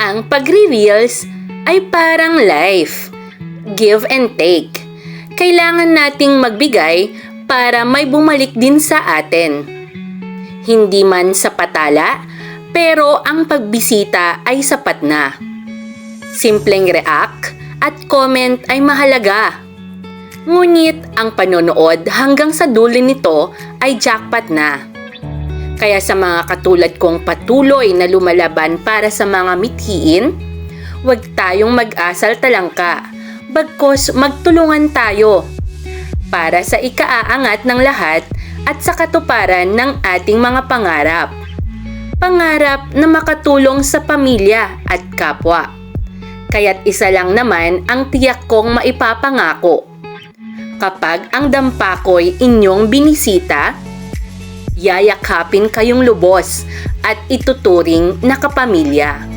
Ang pagre-reels ay parang life. Give and take. Kailangan nating magbigay para may bumalik din sa atin. Hindi man sa patala, pero ang pagbisita ay sapat na. Simpleng react at comment ay mahalaga. Ngunit ang panonood hanggang sa dulo nito ay jackpot na. Kaya sa mga katulad kong patuloy na lumalaban para sa mga mithiin, huwag tayong mag-asal talangka, bagkus magtulungan tayo para sa ikaaangat ng lahat at sa katuparan ng ating mga pangarap. Pangarap na makatulong sa pamilya at kapwa. Kaya't isa lang naman ang tiyak kong maipapangako. Kapag ang dampako'y inyong binisita, yayakapin kayong lubos at ituturing na kapamilya.